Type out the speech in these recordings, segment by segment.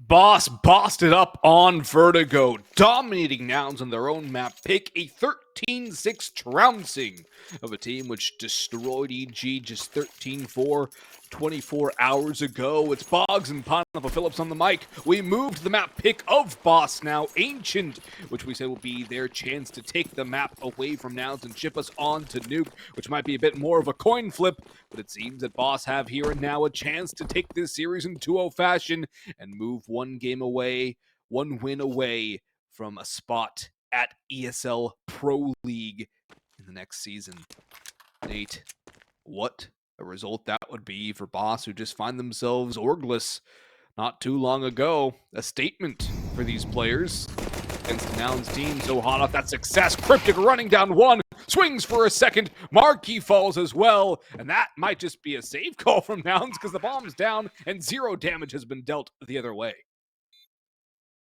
Bossed it up on Vertigo, dominating Nouns on their own map. Pick a 13-6 trouncing of a team which destroyed EG just 13-4 24 hours ago. It's Boggs and Pineapple Phillips on the mic. We moved the map pick of Boss now, Ancient, which we said will be their chance to take the map away from Nouns and ship us on to Nuke, which might be a bit more of a coin flip, but it seems that Boss have here and now a chance to take this series in 2-0 fashion and move one win away from a spot at ESL Pro League in the next season. Nate, what a result that would be for Boss, who just find themselves orgless not too long ago. A statement for these players against the Nouns team so hot off that success. Cryptic running down one, swings for a second. MarKE falls as well, and that might just be a save call from Nouns because the bomb's down and 0 damage has been dealt the other way.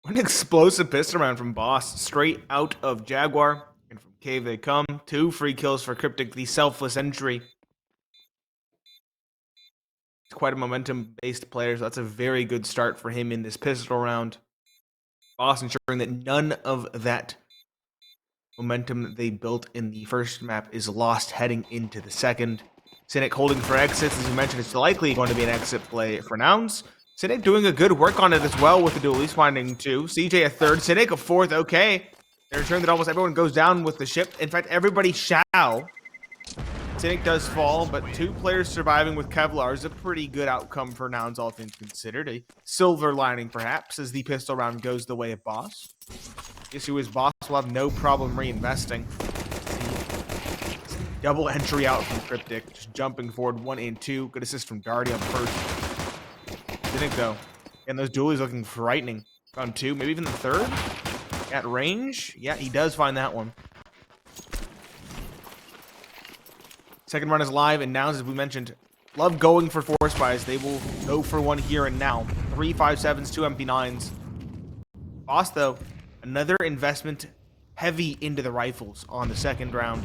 An explosive pistol round from Boss, straight out of Jaguar, and from Cave they come. 2 free kills for Cryptic, the selfless entry. It's quite a momentum-based player, so that's a very good start for him in this pistol round. Boss ensuring that none of that momentum that they built in the first map is lost heading into the second. Cynic holding for exits, as you mentioned, it's likely going to be an exit play for Nouns. Cynic doing a good work on it as well with the dualies finding 2. CJ a 3rd, Cynic a 4th, okay. They return that almost everyone goes down with the ship. In fact, everybody shall. Cynic does fall, but 2 players surviving with Kevlar is a pretty good outcome for Nouns, all things considered. A silver lining, perhaps, as the pistol round goes the way of Boss. The issue is Boss will have no problem reinvesting. Double entry out from Cryptic, just jumping forward 1 and 2. Good assist from Darty on first. Cynic, though, and those dualies looking frightening. Found 2, maybe even the 3rd. At range, yeah, he does find that one. Second run is live, and Nouns, as we mentioned, love going for force buys. They will go for one here and now. 3 5.7s, 2 MP9s. Boss, though, another investment heavy into the rifles on the second round.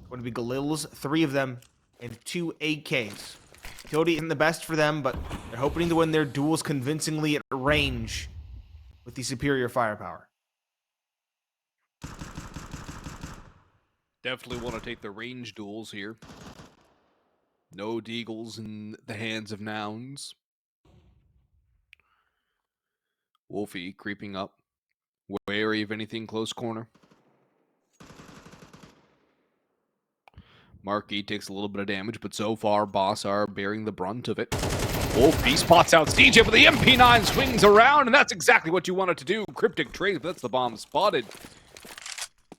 Going to be Galils, 3 of them, and 2 AKs. Utility isn't the best for them, but they're hoping to win their duels convincingly at range with the superior firepower. Definitely want to take the range duels here. No deagles in the hands of Nouns. WolfY creeping up. Wary of anything close corner. MarKE takes a little bit of damage, but so far, Boss are bearing the brunt of it. WolfY spots out CJ, but the MP9 swings around, and that's exactly what you wanted to do. Cryptic trades, but that's the bomb spotted.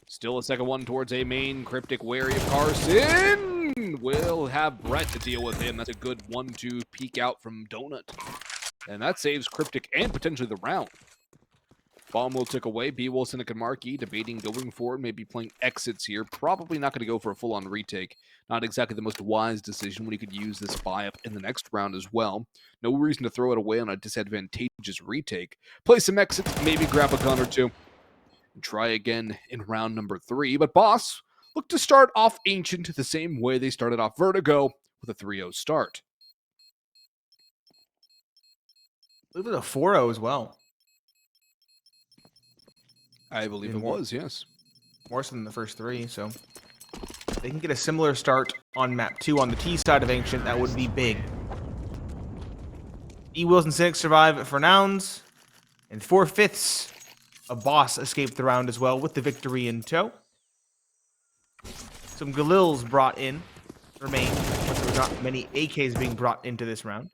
Still a second one towards A main. Cryptic wary of Carson. Will have Brett to deal with him. That's a good 1-2 peek out from Donut. And that saves Cryptic and potentially the round. Bomb will tick away. bwills, Cynic, and MarKE debating going forward, maybe playing exits here. Probably not going to go for a full-on retake. Not exactly the most wise decision when he could use this buy-up in the next round as well. No reason to throw it away on a disadvantageous retake. Play some exits, maybe grab a gun or 2. And try again in round number 3. But Boss look to start off Ancient the same way they started off Vertigo with a 3-0 start. I believe it was a 4-0 as well. I believe it was, yes. More so than the first 3, so they can get a similar start on map 2 on the T side of Ancient. That would be big. bwills and Cynic survive for Nouns, and 4/5 of Boss escaped the round as well with the victory in tow. Some Galils brought in remain, but there were not many AKs being brought into this round.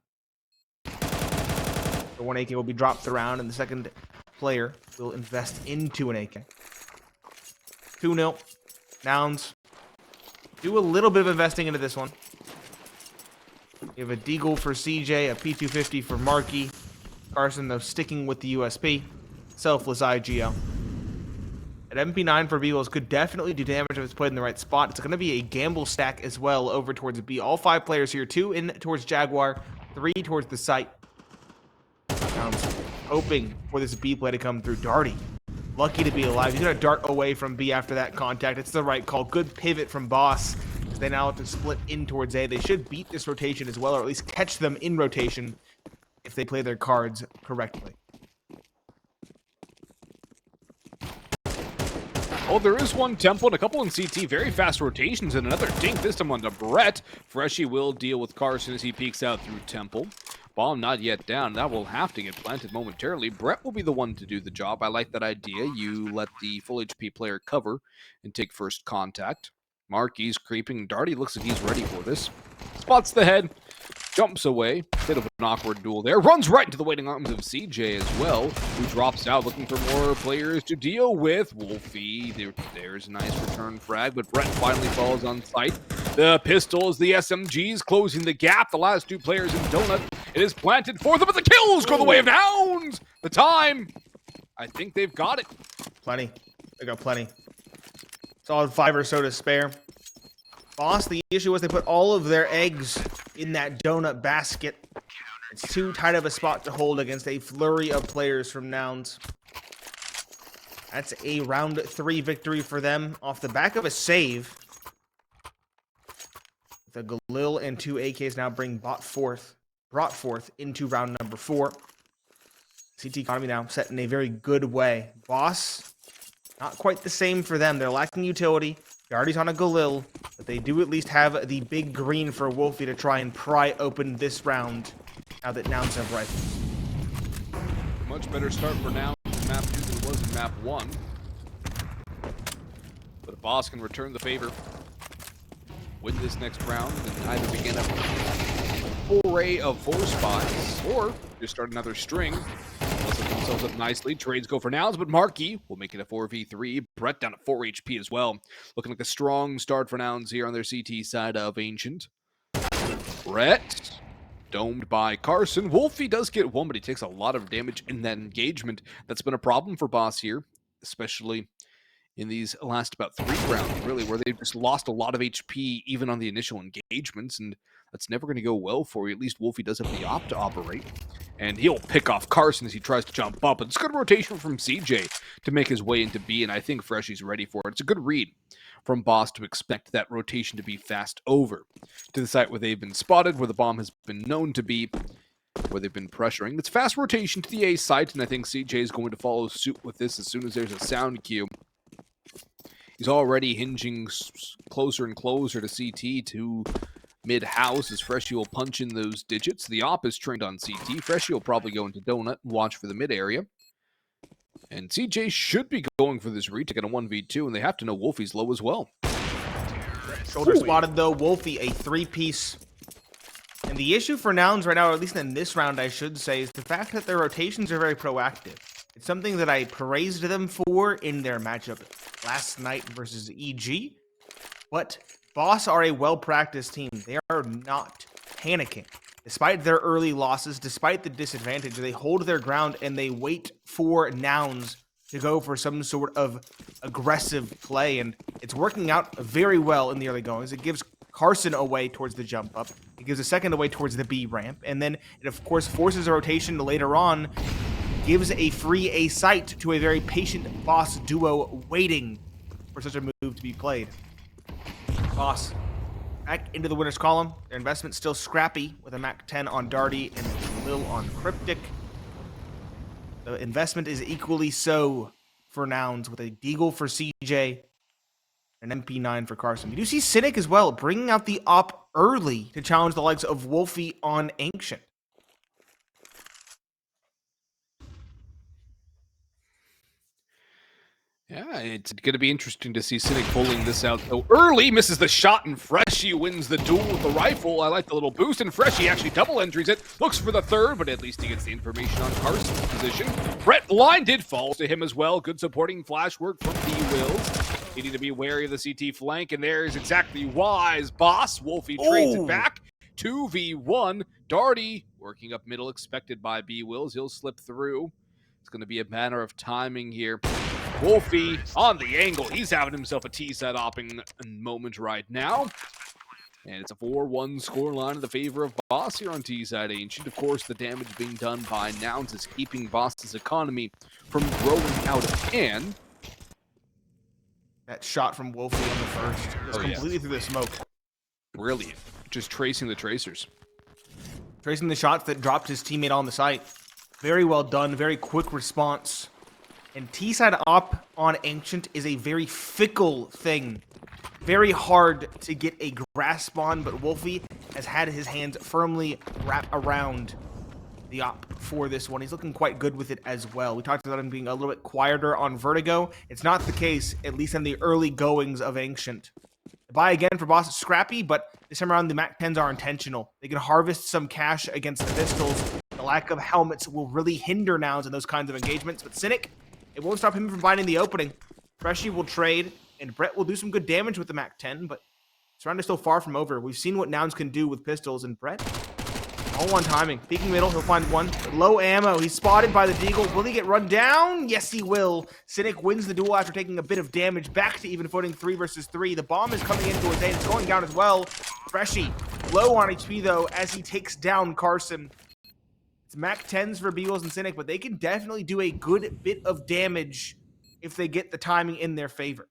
The 1 AK will be dropped around, and the second player will invest into an AK. 2-0. Nouns do a little bit of investing into this one. You have a deagle for CJ, a P250 for MarKE. Carson, though, sticking with the USP. Selfless IGL. An MP9 for bwills could definitely do damage if it's played in the right spot. It's going to be a gamble stack as well over towards B. All 5 players here. 2 in towards Jaguar, 3 towards the site. Nouns hoping for this B play to come through. Darty, lucky to be alive. He's going to dart away from B after that contact. It's the right call. Good pivot from Boss, as they now have to split in towards A. They should beat this rotation as well, or at least catch them in rotation. if they play their cards correctly. Oh, there is one tempo and a couple in CT. Very fast rotations and another dink, this time onto Brett. Freshie will deal with Carson as he peeks out through temple. Bomb not yet down. That will have to get planted momentarily. Brett will be the one to do the job. I like that idea. You let the full HP player cover and take first contact. MarKE's creeping. Darty looks like he's ready for this. Spots the head. Jumps away. Bit of an awkward duel there. Runs right into the waiting arms of CJ as well, who drops out looking for more players to deal with. WolfY, there's a nice return frag, but Brett finally falls on sight. The pistols, the SMGs closing the gap. The last two players in Donut. It is planted for them, but the kills go the way of Nouns. The time. I think they've got it. Plenty. They got plenty. Solid 5 or so to spare. Boss, the issue was they put all of their eggs in that donut basket. It's too tight of a spot to hold against a flurry of players from Nouns. That's a round 3 victory for them off the back of a save. The Galil and 2 AKs now brought forth into round number 4. CT economy now set in a very good way. Boss, not quite the same for them. They're lacking utility. Darty's on a Galil, but they do at least have the big green for WolfY to try and pry open this round now that Nouns have rifles. Much better start for Nouns in map 2 than it was in map 1. But if Boss can return the favor, win this next round, and either begin a foray of 4 spots, or just start another string. Set themselves up nicely. Trades go for Nouns, but MarKE will make it a 4v3. Brett down at 4 HP as well. Looking like a strong start for Nouns here on their CT side of Ancient. Brett domed by Carson. WolfY does get 1, but he takes a lot of damage in that engagement. That's been a problem for Boss here, especially in these last about 3 rounds, really, where they've just lost a lot of HP even on the initial engagements, and that's never going to go well for you. At least WolfY does have the op to operate, and he'll pick off Carson as he tries to jump up. It's good rotation from CJ to make his way into B, and I think Freshie's ready for it. It's a good read from Boss to expect that rotation to be fast over to the site where they've been spotted, where the bomb has been known to be, where they've been pressuring. It's fast rotation to the A site, and I think CJ is going to follow suit with this as soon as there's a sound cue. He's already hinging closer and closer to CT to mid-house as Freshie will punch in those digits. The op is trained on CT. Freshie will probably go into Donut and watch for the mid area. And CJ should be going for this retake at a 1v2, and they have to know WolfY's low as well. Shoulder spotted though. WolfY, a 3-piece. And the issue for Nouns right now, or at least in this round I should say, is the fact that their rotations are very proactive. It's something that I praised them for in their matchup last night versus EG. But Boss are a well-practiced team. They are not panicking. Despite their early losses, despite the disadvantage, they hold their ground and they wait for Nouns to go for some sort of aggressive play. And it's working out very well in the early goings. It gives Carson away towards the jump up. It gives a second away towards the B ramp. And then it, of course, forces a rotation later on. Gives a free A site to a very patient Boss duo waiting for such a move to be played. Boss back into the winner's column. Their investment still scrappy with a Mac 10 on Darty and Lil on Cryptic. The investment is equally so for Nouns with a Deagle for CJ and MP9 for Carson. You do see Cynic as well bringing out the op early to challenge the likes of WolfY on Ancient. Yeah, it's going to be interesting to see Cynic pulling this out so early. Misses the shot, and Freshie wins the duel with the rifle. I like the little boost, and Freshie actually double entries it. Looks for the third, but at least he gets the information on Carson's position. Brett blinded, falls to him as well. Good supporting flash work from bwills. Needing to be wary of the CT flank, and there's exactly why as Boss. WolfY trades it back. 2v1. Darty working up middle, expected by bwills. He'll slip through. It's going to be a matter of timing here. WolfY on the angle. He's having himself a T-side opping moment right now. And it's a 4-1 scoreline in the favor of Boss here on T-side Ancient. Of course, the damage being done by Nouns is keeping Boss's economy from growing out of hand. That shot from WolfY on the first was completely through the smoke. Brilliant. Just tracing the tracers. Tracing the shots that dropped his teammate on the site. Very well done, very quick response. And T-side op on Ancient is a very fickle thing. Very hard to get a grasp on, but WolfY has had his hands firmly wrapped around the op for this one. He's looking quite good with it as well. We talked about him being a little bit quieter on Vertigo. It's not the case, at least in the early goings of Ancient. The buy again for Boss is scrappy, but this time around the MarKE 10s are intentional. They can harvest some cash against the pistols. The lack of helmets will really hinder Nouns in those kinds of engagements, but Cynic, it won't stop him from finding the opening. freshy will trade, and Brett will do some good damage with the MarKE 10, but this round is still far from over. We've seen what Nouns can do with pistols, and Brett, all one timing. Peeking middle, he'll find one. Low ammo, he's spotted by the Deagle. Will he get run down? Yes, he will. Cynic wins the duel after taking a bit of damage. Back to even footing, 3 versus 3. The bomb is coming into his aim. It's going down as well. Freshy, low on HP though, as he takes down Carson. It's MarKE 10s for bwills and Cynic, but they can definitely do a good bit of damage if they get the timing in their favor.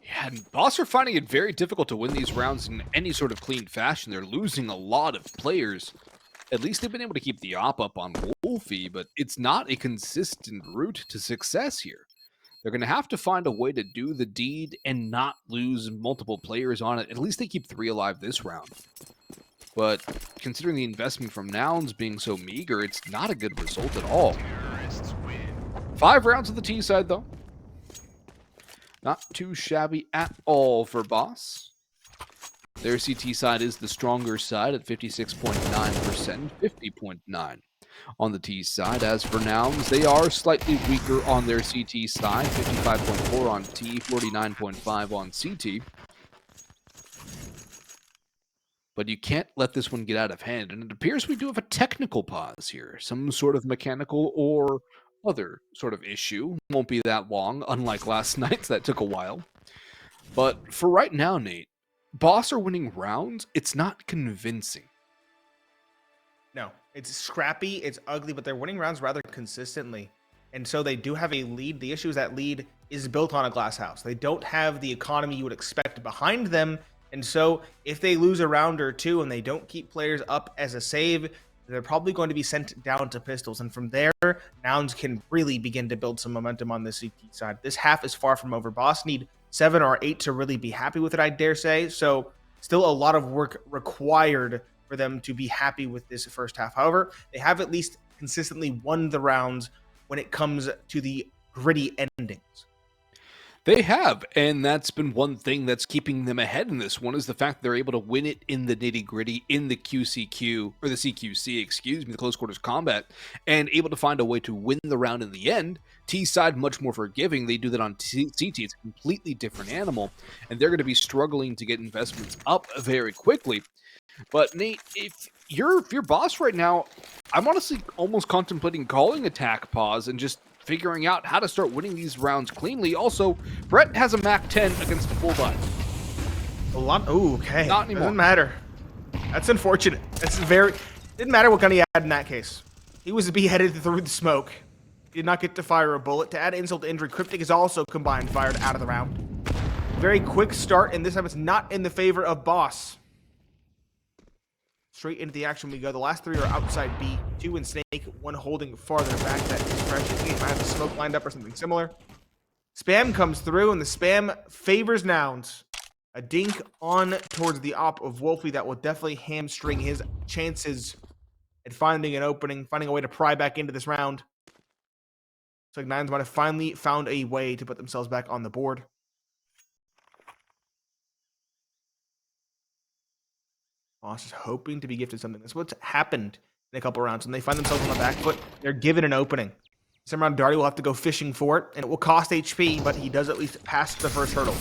Yeah, and Boss are finding it very difficult to win these rounds in any sort of clean fashion. They're losing a lot of players. At least they've been able to keep the op up on WolfY, but it's not a consistent route to success here. They're going to have to find a way to do the deed and not lose multiple players on it. At least they keep 3 alive this round. But considering the investment from Nouns being so meager, it's not a good result at all. 5 rounds of the T side, though. Not too shabby at all for Boss. Their CT side is the stronger side at 56.9%, 50.9% on the T side. As for Nouns, they are slightly weaker on their CT side, 55.4 on T, 49.5 on CT. But you can't let this one get out of hand, and it appears we do have a technical pause here, some sort of mechanical or other sort of issue. Won't be that long, unlike last night's that took a while. But for right now, Nate, Boss are winning rounds. It's not convincing. No, it's scrappy, it's ugly, but they're winning rounds rather consistently. And so they do have a lead. The issue is that lead is built on a glass house. They don't have the economy you would expect behind them. And so if they lose a round or two and they don't keep players up as a save, they're probably going to be sent down to pistols. And from there, Nouns can really begin to build some momentum on the CT side. This half is far from over. Boss need 7 or 8 to really be happy with it, I dare say. So still a lot of work required for them to be happy with this first half. However, they have at least consistently won the rounds when it comes to the gritty endings. They have, and that's been one thing that's keeping them ahead in this one, is the fact they're able to win it in the nitty-gritty, in the QCQ, or the CQC, excuse me, the close quarters combat, and able to find a way to win the round in the end. T-side, much more forgiving. They do that on CT. It's a completely different animal, and they're going to be struggling to get investments up very quickly. But Nate, if you're Boss right now, I'm honestly almost contemplating calling attack pause and just figuring out how to start winning these rounds cleanly. Also, Brett has a MarKE 10 against a full buy. A lot. Ooh, okay. Not anymore. Doesn't matter. That's unfortunate. That's didn't matter what gun he had in that case. He was beheaded through the smoke. He did not get to fire a bullet. To add insult to injury, Cryptic is also combined fired out of the round. Very quick start, and this time it's not in the favor of Boss. Straight into the action we go. The last 3 are outside B. 2 in Snake, 1 holding farther back. That is fresh. I think he might have the smoke lined up or something similar. Spam comes through, and the spam favors Nouns. A dink on towards the op of WolfY that will definitely hamstring his chances at finding an opening, finding a way to pry back into this round. Looks like Nouns might have finally found a way to put themselves back on the board. Boss is hoping to be gifted something. That's what's happened in a couple rounds. When they find themselves on the back foot, they're given an opening. Some round Darty will have to go fishing for it, and it will cost HP, but he does at least pass the first hurdle.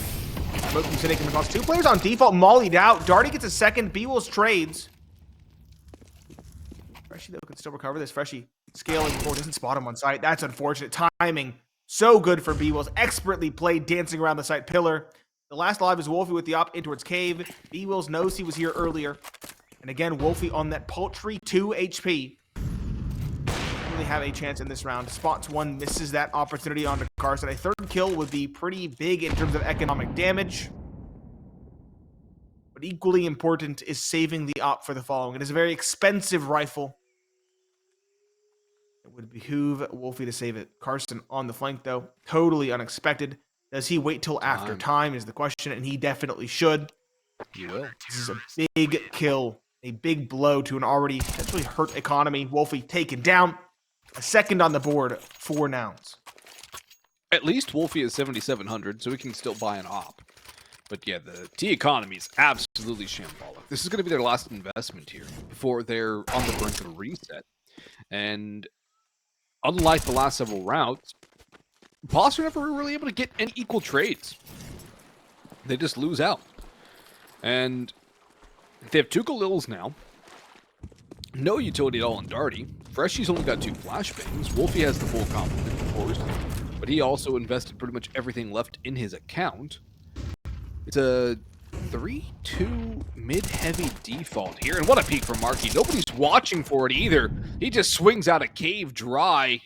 Smoke from Cynic in response. 2 players on default, mollied out. Darty gets a second. bwills trades. Freshy, though, can still recover this. Freshy scaling forward. Doesn't spot him on site. That's unfortunate. Timing so good for bwills. Expertly played, dancing around the site pillar. The last alive is WolfY with the op in towards cave. bwills knows he was here earlier. And again, WolfY on that paltry 2 HP. Doesn't really have a chance in this round. Spots 1, misses that opportunity onto Carson. A 3rd kill would be pretty big in terms of economic damage. but equally important is saving the op for the following. It is a very expensive rifle. It would behoove WolfY to save it. Carson on the flank, though. Totally unexpected. Does he wait till after time is the question, and he definitely should. He will. This is a big kill, a big blow to an already potentially hurt economy. WolfY taken down. A second on the board for Nouns. At least WolfY is 7,700, so we can still buy an op. But yeah, the T economy is absolutely shambolic. This is going to be their last investment here before they're on the brink of a reset. And unlike the last several rounds, Boss are never really able to get any equal trades. They just lose out. And they have 2 Galils now. No utility at all in Darty. Freshy's only got 2 flashbangs. WolfY has the full complement, of course. But he also invested pretty much everything left in his account. It's a 3-2 mid-heavy default here. And what a peek from MarKE. Nobody's watching for it either. He just swings out a cave dry.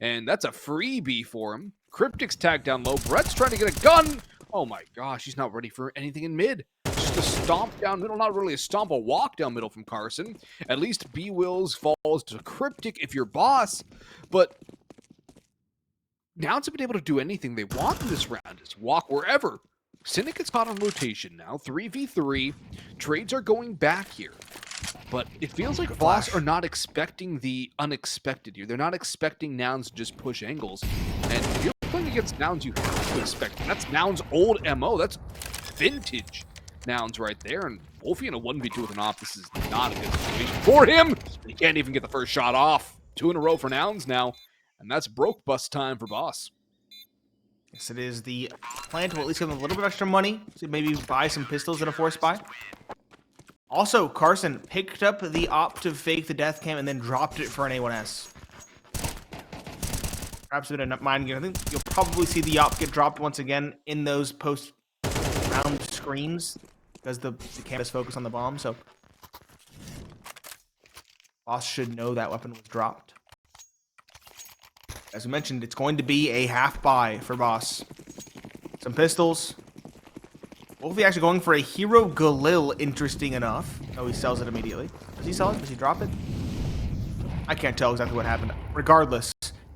And that's a freebie for him. Cryptic's tagged down low. Brett's trying to get a gun. Oh my gosh, he's not ready for anything in mid. Just a stomp down middle. Not really a stomp, a walk down middle from Carson. At least bwills falls to Cryptic if you're Boss. But Nouns have been able to do anything they want in this round. Just walk wherever. Cynic gets caught on rotation now. 3v3. Trades are going back here. But it feels like Boss are not expecting the unexpected here. They're not expecting Nouns to just push angles. And if you're playing against Nouns, you have to expect it. That's Nouns' old MO. That's vintage Nouns right there. And WolfY in a 1v2 with an op. This is not a good situation for him. He can't even get the first shot off. 2 in a row for Nouns now. And that's broke bust time for Boss. Yes, it is. The plan to at least give them a little bit of extra money to maybe buy some pistols and a force buy. Also, Carson picked up the op to fake the death cam and then dropped it for an A1S. Perhaps a bit of mind game. I think you'll probably see the op get dropped once again in those post-round screens because the cam is focused on the bomb. So, Boss should know that weapon was dropped. As we mentioned, it's going to be a half buy for Boss. Some pistols. WolfY actually going for a Hero Galil, interesting enough. Oh, he sells it immediately. Does he sell it? Does he drop it? I can't tell exactly what happened. Regardless,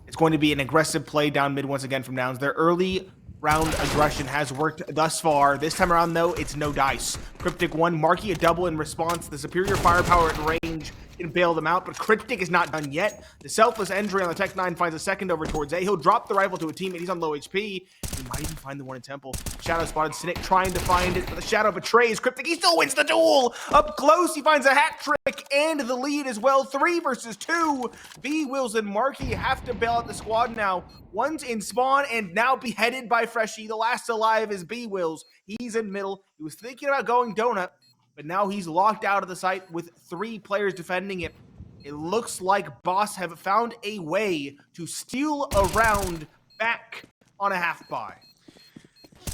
it's going to be an aggressive play down mid once again from Nouns. Their early round aggression has worked thus far. This time around, though, it's no dice. Cryptic 1, MarKE a double in response. The superior firepower at range can bail them out, but Cryptic is not done yet. The selfless entry on the Tech 9 finds a second over towards A. He'll drop the rifle to a teammate. He's on low HP. He might even find the one in Temple. Shadow spotted. Cynic trying to find it, but the Shadow betrays Cryptic. He still wins the duel. Up close, he finds a hat trick and the lead as well. 3 versus 2. bwills and MarKE have to bail out the squad now. One's in spawn and now beheaded by Freshy. The last alive is bwills. He's in middle. He was thinking about going donut, but now he's locked out of the site with 3 players defending it. It looks like Boss have found a way to steal a round back on a half buy.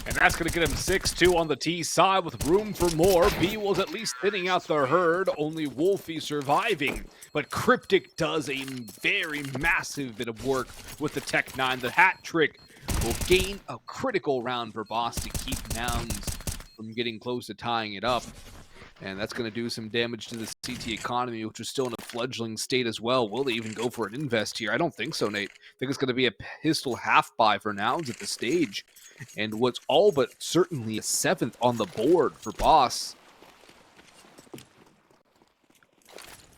And that's going to get him 6-2 on the T side with room for more. bwills at least thinning out the herd, only WolfY surviving. But Cryptic does a very massive bit of work with the Tech 9. The hat trick will gain a critical round for Boss to keep Nouns from getting close to tying it up. And that's going to do some damage to the CT economy, which is still in a fledgling state as well. Will they even go for an invest here? I don't think so, Nate. I think it's going to be a pistol half buy for Nouns at the stage. And what's all but certainly a 7th on the board for Boss.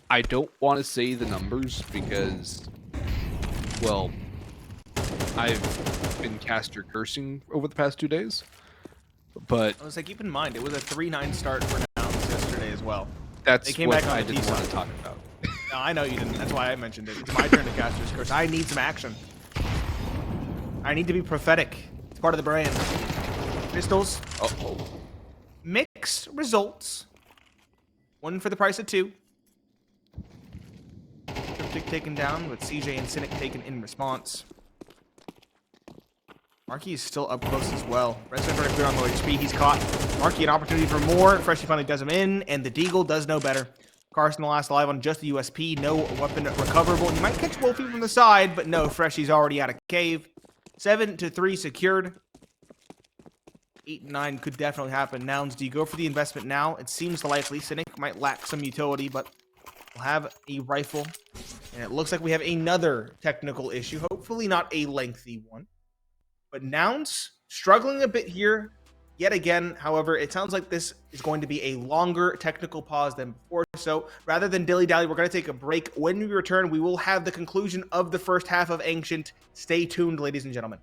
I don't want to say the numbers because, well, I've been caster cursing over the past 2 days. But I was like, keep in mind, it was a 3-9 start for Nouns yesterday as well. That's came what back on I the didn't T want to side. talk about. No, I know you didn't. That's why I mentioned it. It's my turn to caster's curse. I need some action. I need to be prophetic. It's part of the brand. Pistols. Uh-oh. Mixed results. 1 for the price of 2. Cryptic taken down with CJ and Cynic taken in response. MarKE is still up close as well. Red's trying to clear on low HP. He's caught. MarKE an opportunity for more. Freshy finally does him in, and the Deagle does no better. Carson the last alive on just the USP. No weapon recoverable. And you might catch WolfY from the side, but no, Freshy's already out of cave. 7-3 secured. 8 and 9 could definitely happen. Nouns, do you go for the investment now? It seems likely. Cynic might lack some utility, but we'll have a rifle. And it looks like we have another technical issue. Hopefully not a lengthy one. But Nouns struggling a bit here yet again. However, it sounds like this is going to be a longer technical pause than before. So rather than dilly-dally, we're going to take a break. When we return, we will have the conclusion of the first half of Ancient. Stay tuned, ladies and gentlemen.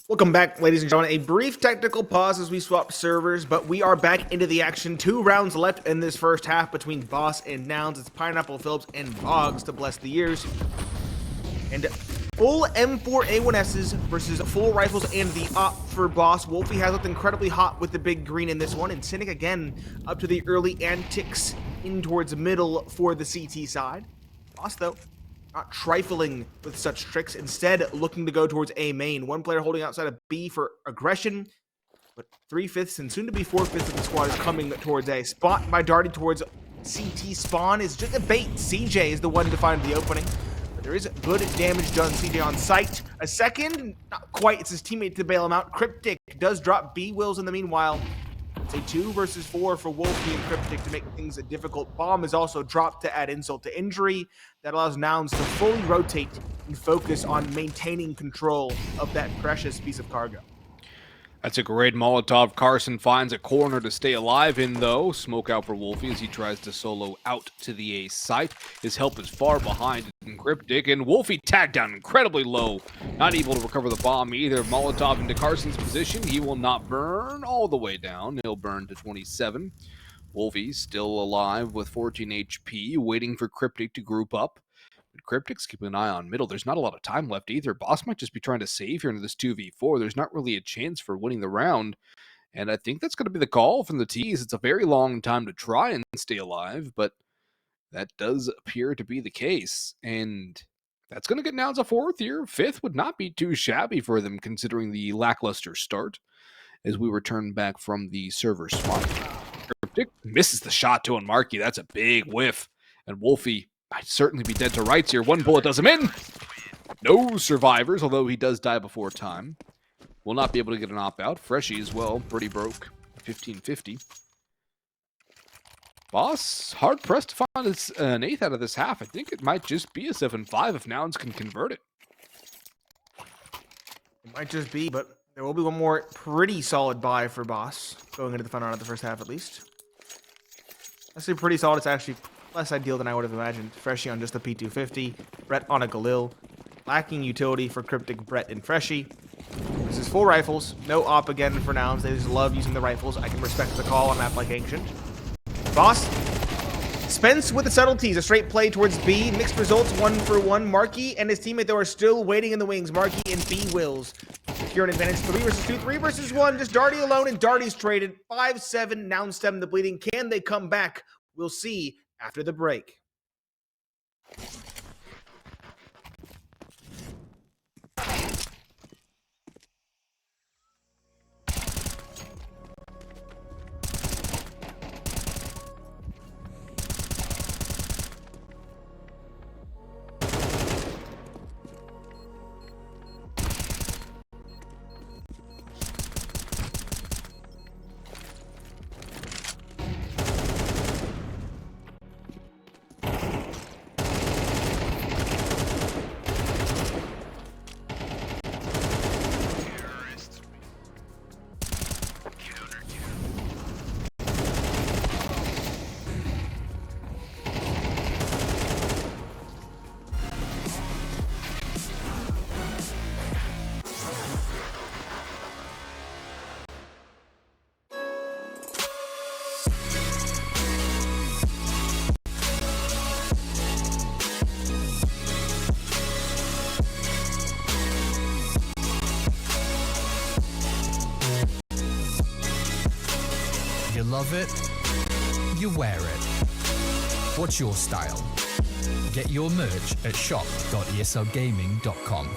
Welcome back, ladies and gentlemen. A brief technical pause as we swap servers, but we are back into the action. 2 rounds left in this first half between Boss and Nouns. It's Pineapple, Phillips, and Boggs to bless the years. And full M4A1Ss versus full rifles and the op for Boss. WolfY has looked incredibly hot with the big green in this one, and Cynic again up to the early antics in towards middle for the CT side. Boss, though, not trifling with such tricks, instead looking to go towards A main. One player holding outside of B for aggression, but 3/5 and soon to be 4/5 of the squad is coming towards A. Spot by Darty towards CT spawn is just a bait. CJ is the one to find the opening, but there is good damage done. CJ on site. A second, not quite, it's his teammate to bail him out. Cryptic does drop bwills in the meanwhile. It's a 2 versus 4 for WolfY and Cryptic to make things difficult. Bomb is also dropped to add insult to injury. That allows Nouns to fully rotate and focus on maintaining control of that precious piece of cargo. That's a great Molotov. Carson finds a corner to stay alive in, though. Smoke out for WolfY as he tries to solo out to the A site. His help is far behind Cryptic, and WolfY tagged down incredibly low. Not able to recover the bomb either. Molotov into Carson's position. He will not burn all the way down. He'll burn to 27. WolfY still alive with 14 HP, waiting for Cryptic to group up. Cryptic's keeping an eye on middle. There's not a lot of time left either. Boss might just be trying to save here into this 2v4. There's not really a chance for winning the round. And I think that's going to be the call from the T's. It's a very long time to try and stay alive, but that does appear to be the case. And that's going to get Nouns a 4th here. 5th would not be too shabby for them considering the lackluster start as we return back from the server swap. Cryptic misses the shot to MarKE. That's a big whiff. And WolfY might certainly be dead to rights here. One bullet does him in. No survivors, although he does die before time. Will not be able to get an op-out. Freshie as well, pretty broke. 1550. Boss, hard-pressed to find an 8th out of this half. I think it might just be a 7-5 if Nouns can convert it. It might just be, but there will be one more pretty solid buy for Boss going into the final round of the first half at least. That's pretty solid. It's actually less ideal than I would have imagined. Freshie on just a P250. Brett on a Galil. Lacking utility for Cryptic, Brett, and Freshie. This is full rifles. No op again for Nouns. They just love using the rifles. I can respect the call on a map like Ancient. Boss. Spence with the subtleties. A straight play towards B. Mixed results, 1-for-1. MarKE and his teammate, though, are still waiting in the wings. MarKE and bwills secure an advantage. 3 versus 2, 3 versus 1. Just Darty alone, and Darty's traded. 5-7. Nouns stem the bleeding. Can they come back? We'll see after the break. You love it, you wear it. What's your style? Get your merch at shop.eslgaming.com.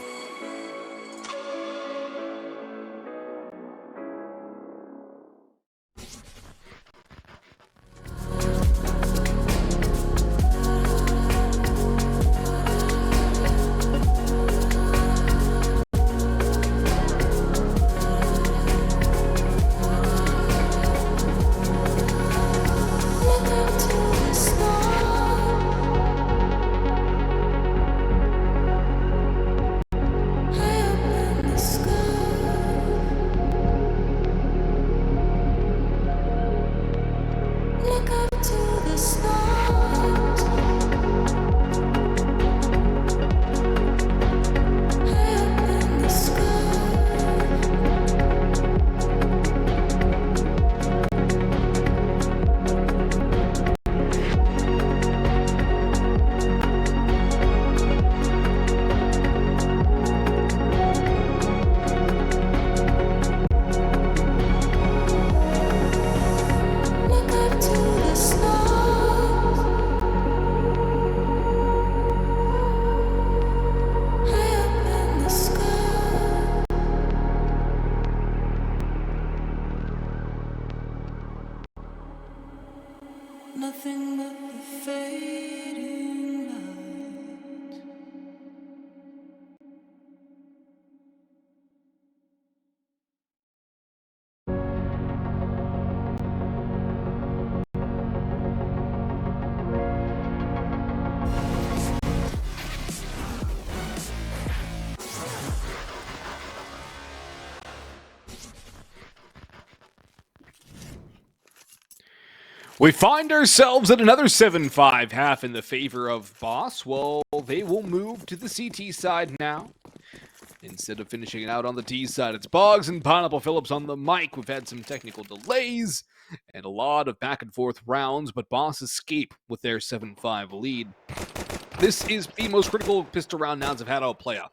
nothing but the fading light. We find ourselves at another 7-5 half in the favor of Boss. Well, they will move to the CT side now. Instead of finishing it out on the T side, it's Boggs and Pineapple Phillips on the mic. We've had some technical delays and a lot of back and forth rounds, but Boss escape with their 7-5 lead. This is the most critical pistol round Nouns have had all playoff.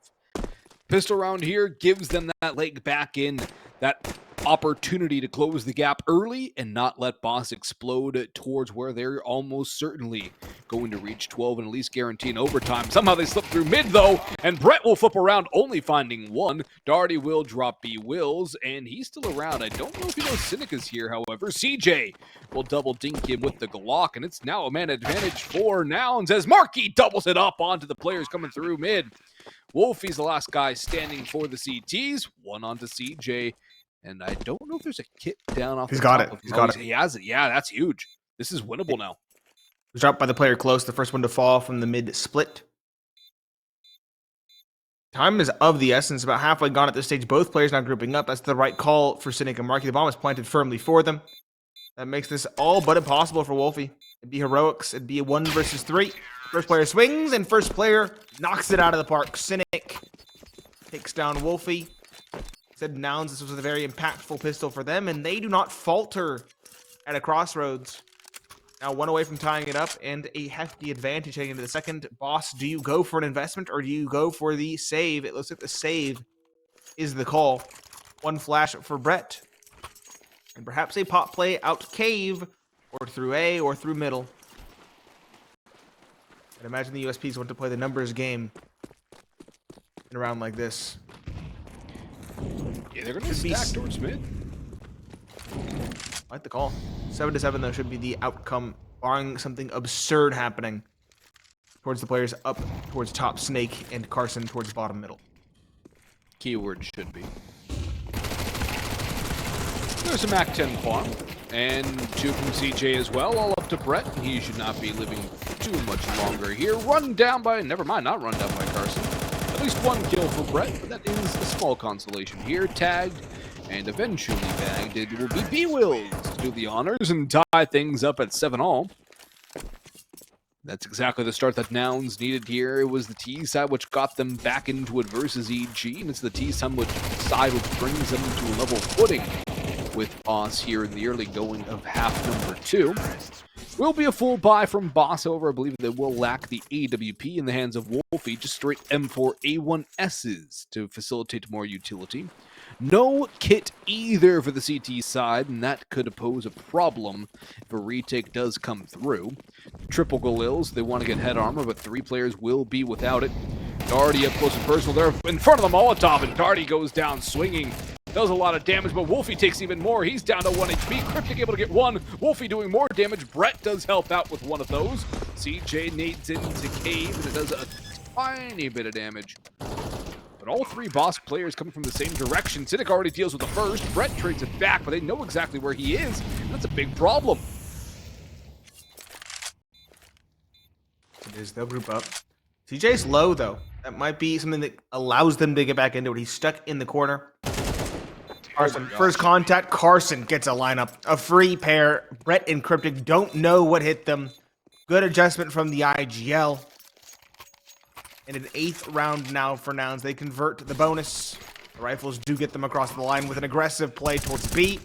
Pistol round here gives them that leg back in, that opportunity to close the gap early and not let Boss explode towards where they're almost certainly going to reach 12 and at least guarantee an overtime. Somehow they slip through mid though, and Brett will flip around, only finding one. Darty will drop bwills, and he's still around. I don't know if he knows Seneca's here, however. CJ will double dink him with the Glock, and it's now a man advantage for Nouns as MarKE doubles it up onto the players coming through mid. WolfY's the last guy standing for the CTs, one onto CJ. And I don't know if there's a kit down off the top of him. He's got it. He has it. Yeah, that's huge. This is winnable now. Was dropped by the player close, the first one to fall from the mid split. Time is of the essence, about halfway gone at this stage. Both players now grouping up. That's the right call for Cynic and MarKE. The bomb is planted firmly for them. That makes this all but impossible for WolfY. It'd be heroics. It'd be a 1 versus 3. First player swings, and first player knocks it out of the park. Cynic takes down WolfY. Said Nouns, this was a very impactful pistol for them, and they do not falter at a crossroads. Now 1 away from tying it up, and a hefty advantage heading into the second. Boss, do you go for an investment, or do you go for the save? It looks like the save is the call. 1 flash for Brett. And perhaps a pop play out cave, or through A, or through middle. I'd imagine the USPs want to play the numbers game in a round like this. Yeah, they're going to stack towards mid. I like the call. 7-7, though, should be the outcome, barring something absurd happening towards the players up towards top Snake and Carson towards bottom middle. Keyword should be. There's a MAC-10 farm, and 2 from CJ as well, all up to Brett. He should not be living too much longer here. Run down by, never mind, not run down by Carson. At least 1 kill for Brett, but that is a small consolation here. Tagged and eventually bagged. It will be bwills to do the honors and tie things up at 7-all. That's exactly the start that Nouns needed here. It was the T side which got them back into it versus EG, and it's the T side which brings them to a level footing with Boss here in the early going of half number 2. Will be a full buy from Boss, however, I believe they will lack the AWP in the hands of WolfY, just straight M4A1Ss to facilitate more utility. No kit either for the CT side, and that could pose a problem if a retake does come through. Triple Galils, they want to get head armor, but 3 players will be without it. Darty up close and personal there in front of the Molotov, and Darty goes down swinging. Does a lot of damage, but WolfY takes even more. He's down to 1 HP. Cryptic able to get 1. WolfY doing more damage. Brett does help out with 1 of those. CJ nades into cave, and it does a tiny bit of damage. But all 3 Boss players coming from the same direction. Cynic already deals with the first. Brett trades it back, but they know exactly where he is. That's a big problem. It is. They'll group up. CJ's low, though. That might be something that allows them to get back into it. He's stuck in the corner. Carson, first contact. Carson gets a lineup. A free pair. Brett and Cryptic don't know what hit them. Good adjustment from the IGL. And an 8th round now for Nouns. They convert the bonus. The rifles do get them across the line with an aggressive play towards B.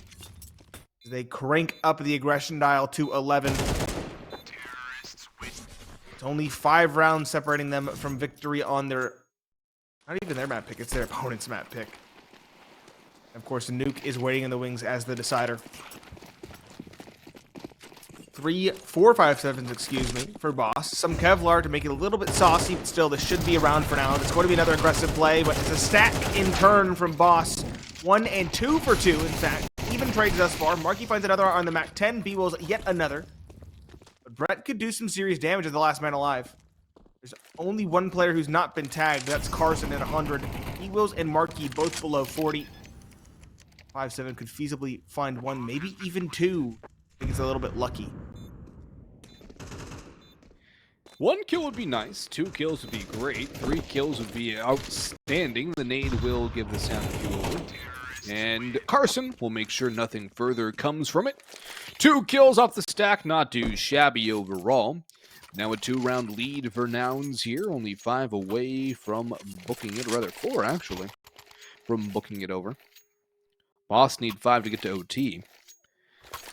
They crank up the aggression dial to 11. It's only 5 rounds separating them from victory on their... Not even their map pick, it's their opponent's map pick. Of course, the nuke is waiting in the wings as the decider. 3, 4, 5, 7s, excuse me, for Boss. Some Kevlar to make it a little bit saucy, but still, this should be around for now. It's going to be another aggressive play, but it's a stack in turn from Boss. 1 and 2 for 2, in fact. Even trades thus far. MarKE finds another on the MAC-10. bwills yet another. But Brett could do some serious damage at the last man alive. There's only one player who's not been tagged. That's Carson at 100. bwills and MarKE both below 40. 5-7 could feasibly find one, maybe even two. I think it's a little bit lucky. 1 kill would be nice, 2 kills would be great, 3 kills would be outstanding. The nade will give the sound a few over. And Carson will make sure nothing further comes from it. 2 kills off the stack, not too shabby overall. Now a 2-round lead for Nouns here, only 5 away from booking it, or rather 4 actually, from booking it over. Boss need 5 to get to OT.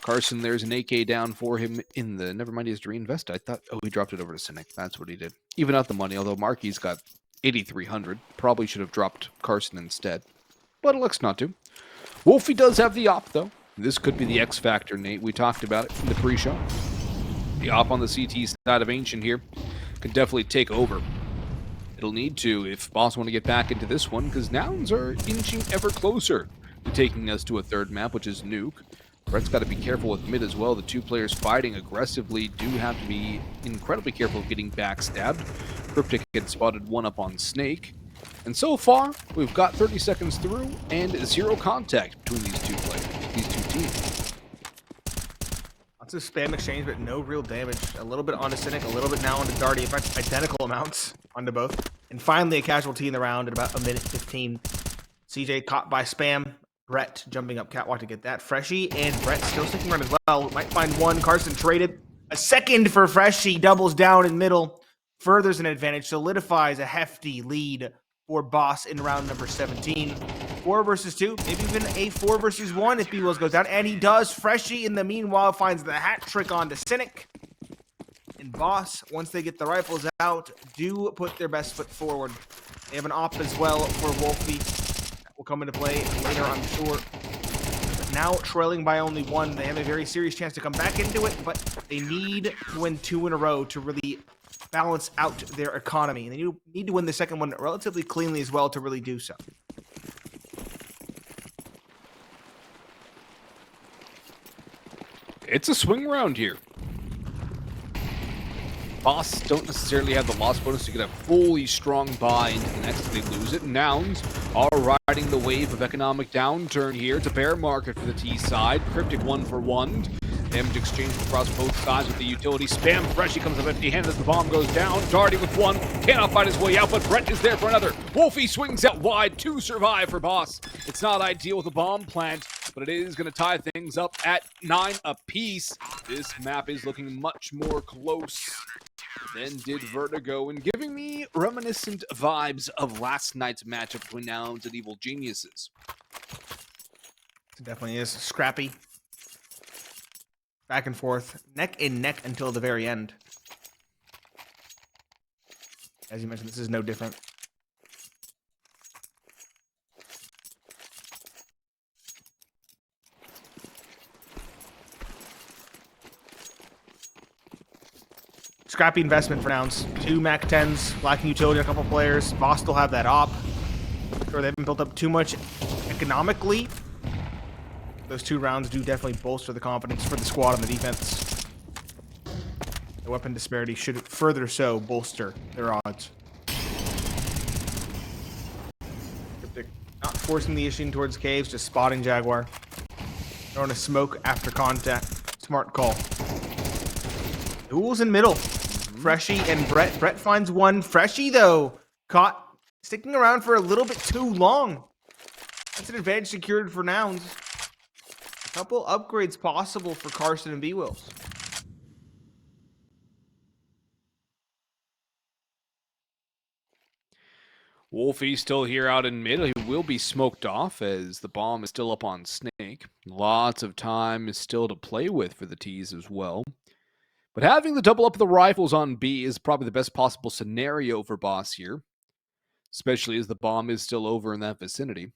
Carson, there's an AK down for him in the... Never mind, he has to reinvest. I thought... Oh, he dropped it over to Cynic. That's what he did. Even out the money, although MarKE's got 8,300. Probably should have dropped Carson instead. But elects not to. WolfY does have the op, though. This could be the X factor, Nate. We talked about it in the pre-show. The op on the CT side of Ancient here could definitely take over. It'll need to if Boss want to get back into this one, because Nouns are inching ever closer to taking us to a third map, which is Nuke. Brett's got to be careful with mid as well. The 2 players fighting aggressively do have to be incredibly careful of getting backstabbed. Cryptic had spotted one up on Snake. And so far, we've got 30 seconds through and 0 contact between these 2 players, these 2 teams. Lots of spam exchange, but no real damage. A little bit onto Cynic, a little bit now onto Darty. In fact, identical amounts onto both. And finally, a casualty in the round at about 1:15. CJ caught by spam. Brett jumping up catwalk to get that. Freshie and Brett still sticking around as well. Might find one. Carson traded. A second for Freshie. Doubles down in middle. Furthers an advantage. Solidifies a hefty lead for Boss in round number 17. 4 versus 2. Maybe even a 4 versus 1 if bwills goes down. And he does. Freshie, in the meanwhile, finds the hat trick onto Cynic. And Boss, once they get the rifles out, do put their best foot forward. They have an op as well for WolfY. Will come into play later, I'm sure. But now trailing by only 1, they have a very serious chance to come back into it, but they need to win 2 in a row to really balance out their economy. And they need to win the second one relatively cleanly as well to really do so. It's a swing round here. Boss don't necessarily have the loss bonus to get a fully strong buy into the next if they lose it. Nouns are riding the wave of economic downturn here. It's a bear market for the T side. Cryptic 1 for 1. Damage exchange across both sides with the utility. Spam Freshie comes up empty-handed as the bomb goes down. Darty with 1. Cannot find his way out, but Brett is there for another. WolfY swings out wide. 2 survive for Boss. It's not ideal with a bomb plant, but it is going to tie things up at 9 apiece. This map is looking much more close than did Vertigo, and giving me reminiscent vibes of last night's matchup between Nouns and Evil Geniuses. It definitely is scrappy. Back and forth, neck and neck until the very end. As you mentioned, this is no different. Scrappy investment for Nouns. 2 Mac 10s, lacking utility on a couple players. Boss still have that op. Sure, they haven't built up too much economically. Those 2 rounds do definitely bolster the confidence for the squad on the defense. The weapon disparity should further so bolster their odds. Cryptic not forcing the issue towards caves, just spotting Jaguar. Throwing a smoke after contact. Smart call. Duels in middle. Freshie and Brett. Brett finds 1. Freshie, though, caught sticking around for a little bit too long. That's an advantage secured for Nouns. A couple upgrades possible for Carson and bwills. WolfY still here out in mid. He will be smoked off as the bomb is still up on Snake. Lots of time is still to play with for the T's as well. But having the double up of the rifles on B is probably the best possible scenario for Boss here, especially as the bomb is still over in that vicinity.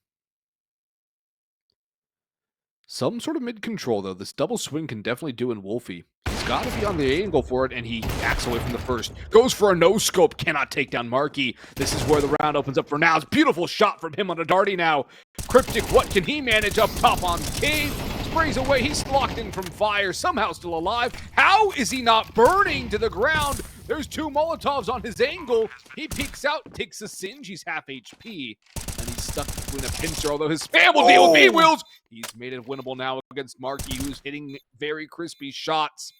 Some sort of mid-control, though. This double swing can definitely do in WolfY. He's got to be on the angle for it, and he backs away from the first. Goes for a no-scope, cannot take down MarKE. This is where the round opens up for Nouns. Beautiful shot from him on a Darty now. Cryptic, what can he manage up top on Cave? sprays away. He's locked in from fire, somehow still alive. How is he not burning to the ground? There's 2 Molotovs on his angle. He peeks out, takes a singe. He's half HP, and he's stuck between a pincer, although his spam will deal with bwills. He's made it winnable now against MarKE, who's hitting very crispy shots.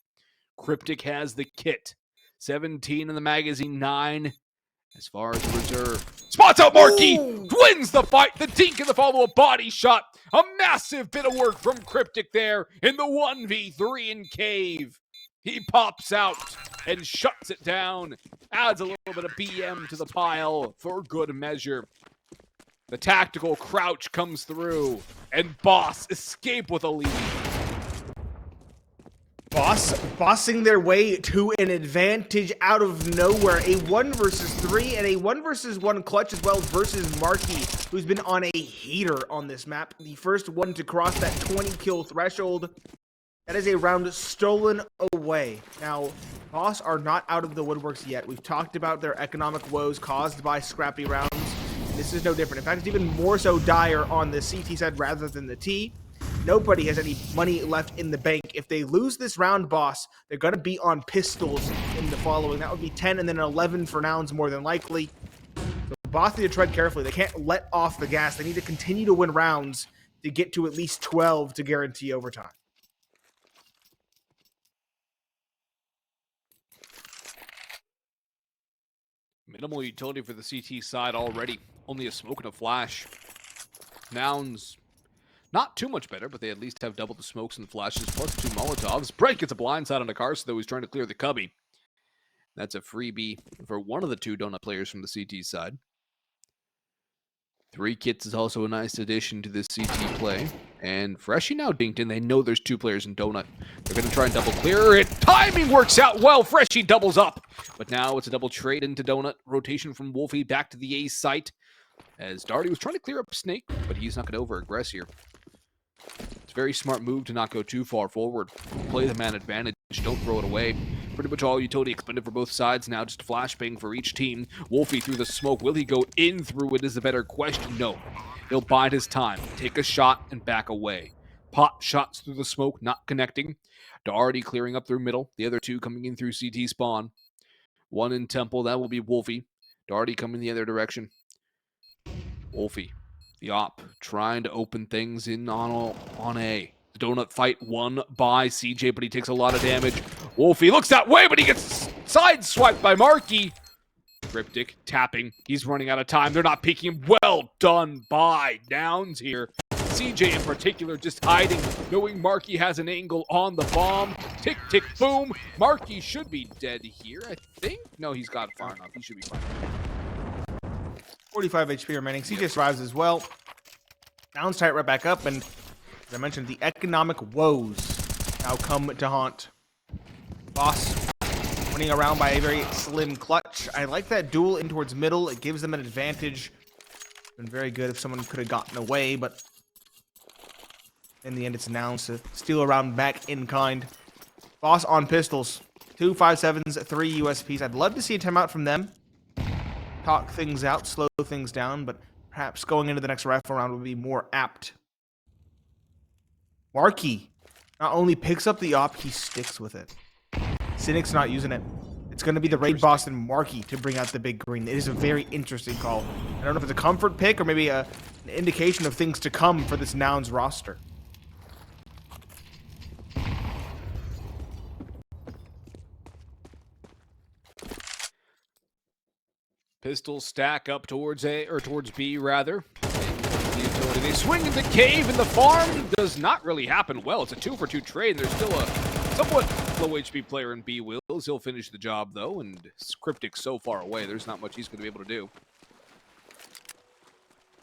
Cryptic has the kit. 17 in the magazine, 9 as far as the reserve. Spots out MarKE, wins the fight. The dink in the follow-up body shot. A massive bit of work from Cryptic there in the 1v3 in cave. He pops out and shuts it down. Adds a little bit of BM to the pile for good measure. The tactical crouch comes through, and Boss escape with a lead. Bossing their way to an advantage out of nowhere. A 1 versus 3 and a 1 versus 1 clutch as well versus MarKE, who's been on a heater on this map. The first one to cross that 20 kill threshold. That is a round stolen away. Now, Boss are not out of the woodworks yet. We've talked about their economic woes caused by scrappy rounds. This is no different. In fact, it's even more so dire on the CT side rather than the T. Nobody has any money left in the bank. If they lose this round, Boss, they're going to be on pistols in the following. That would be 10 and then 11 for Nouns more than likely. So Boss need to tread carefully. They can't let off the gas. They need to continue to win rounds to get to at least 12 to guarantee overtime. Minimal utility for the CT side already. Only a smoke and a flash. Nouns, not too much better, but they at least have double the smokes and flashes, plus 2 Molotovs. Brent gets a blindside on a Carson, though he's trying to clear the cubby. That's a freebie for one of the 2 donut players from the CT side. 3 kits is also a nice addition to this CT play. And Freshy now dinked in. They know there's 2 players in donut. They're going to try and double clear it. Timing works out well. Freshy doubles up. But now it's a double trade into donut. Rotation from WolfY back to the A site. As Darty was trying to clear up Snake, but he's not going to over-aggress here. It's a very smart move to not go too far forward. Play the man advantage. Don't throw it away. Pretty much all utility expended for both sides. Now just flashbang for each team. WolfY through the smoke. Will he go in through it is a better question. No. He'll bide his time. Take a shot and back away. Pot shots through the smoke, not connecting. Darty clearing up through middle. The other 2 coming in through CT spawn. 1 in temple. That will be WolfY. Darty coming the other direction. WolfY, the op, trying to open things in on A. The donut fight won by CJ, but he takes a lot of damage. WolfY looks that way, but he gets sideswiped by MarKE. Cryptic tapping. He's running out of time. They're not peeking him. Well done by Nouns here. CJ in particular just hiding, knowing MarKE has an angle on the bomb. Tick, tick, boom. MarKE should be dead here, I think. No, he's got far enough. He should be fine. 45 HP remaining. CJ survives as well. Nouns tight right back up, and as I mentioned, the economic woes now come to haunt. Boss winning around by a very slim clutch. I like that duel in towards middle. It gives them an advantage. Been very good if someone could have gotten away, but in the end, it's Nouns to steal around back in kind. Boss on pistols. 2 5.7s, 3 USPs. I'd love to see a timeout from them. Talk things out, slow things down, but perhaps going into the next rifle round would be more apt. MarKE not only picks up the op, he sticks with it. Cynic's not using it. It's going to be the raid boss and MarKE to bring out the big green. It is a very interesting call. I don't know if it's a comfort pick or maybe an indication of things to come for this Nouns roster. Pistols stack up towards A, or towards B rather. The utility. They swing in the cave, and the farm does not really happen well. It's a 2-for-2 trade, and there's still a somewhat low HP player in bwills. He'll finish the job though, and Cryptic's so far away, there's not much he's going to be able to do.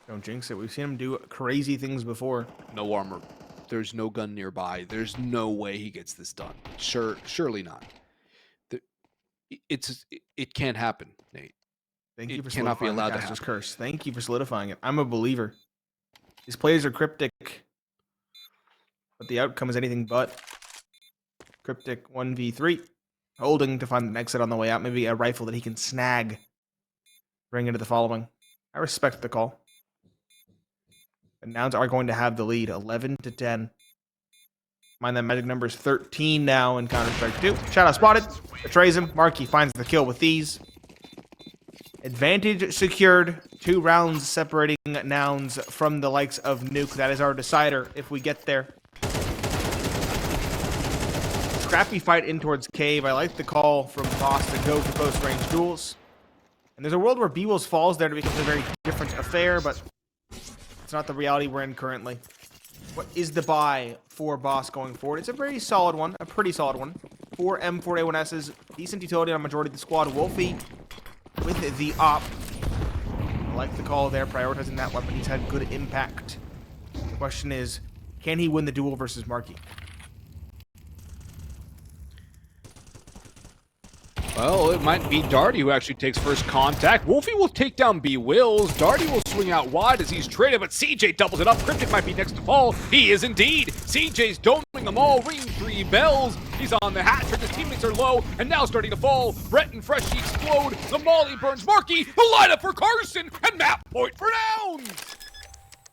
Don't jinx it. We've seen him do crazy things before. No armor. There's no gun nearby. There's no way he gets this done. Surely not. It can't happen, Nate. Thank you for cannot be solidifying allowed the to caster's happen. curse. Thank you for solidifying it. I'm a believer. These plays are cryptic, but the outcome is anything but. Cryptic 1v3, holding to find an exit on the way out. Maybe a rifle that he can snag. Bring into the following. I respect the call. And Nouns are going to have the lead, 11-10. Mind that magic number is 13 now in Counter-Strike 2. Shadow spotted. Betrays him. MarKE finds the kill with these. Advantage secured. 2 rounds separating Nouns from the likes of Nuke. That is our decider if we get there. Scrappy fight in towards Cave. I like the call from Boss to go for close range duels. And there's a world where bwills falls there and it becomes a very different affair, but it's not the reality we're in currently. What is the buy for Boss going forward? It's a very solid one, a pretty solid one. 4 M4A1Ss, decent utility on majority of the squad. WolfY with the op. I like the call there, prioritizing that weapon. He's had good impact. The question is, can he win the duel versus MarKE? Well, it might be Darty who actually takes first contact. WolfY will take down bwills. Darty will swing out wide as he's traded, but CJ doubles it up. Cryptic might be next to fall. He is indeed. CJ's doming them all, ringing 3 bells. He's on the hat trick. His teammates are low, and now starting to fall. Brett and Freshie explode. The molly burns MarKE. The lineup for Carson, and map point for Nouns.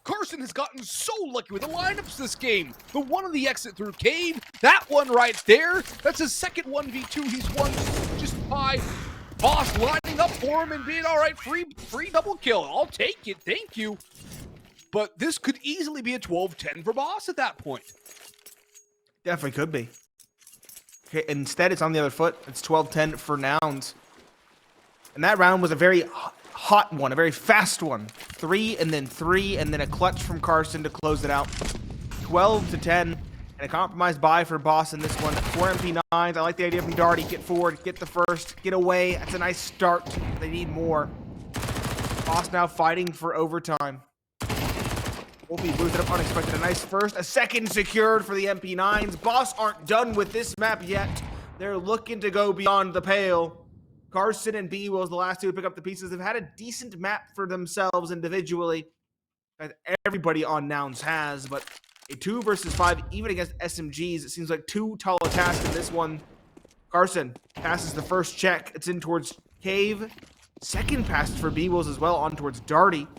Carson has gotten so lucky with the lineups this game. The one on the exit through Cave, that one right there, that's his second 1v2 he's won just by Boss lining up for him and being all right, free double kill. I'll take it, thank you. But this could easily be a 12-10 for Boss at that point. Definitely could be. Okay, instead, it's on the other foot. It's 12-10 for Nouns. And that round was a very hot one, a very fast one. 3 and then 3 and then a clutch from Carson to close it out. 12-10 and a compromised buy for Boss in this one. 4 MP9s. I like the idea from Darty. Get forward, get the first, get away. That's a nice start. They need more. Boss now fighting for overtime. WolfY boosted up unexpected. A nice first, a second secured for the MP9s. Boss aren't done with this map yet. They're looking to go beyond the pale. Carson and bwills, the last two to pick up the pieces, have had a decent map for themselves individually. Everybody on Nouns has, but a 2 versus 5, even against SMGs, it seems like too tall a task in this one. Carson passes the first check. It's in towards Cave. Second pass for bwills as well, on towards Darty.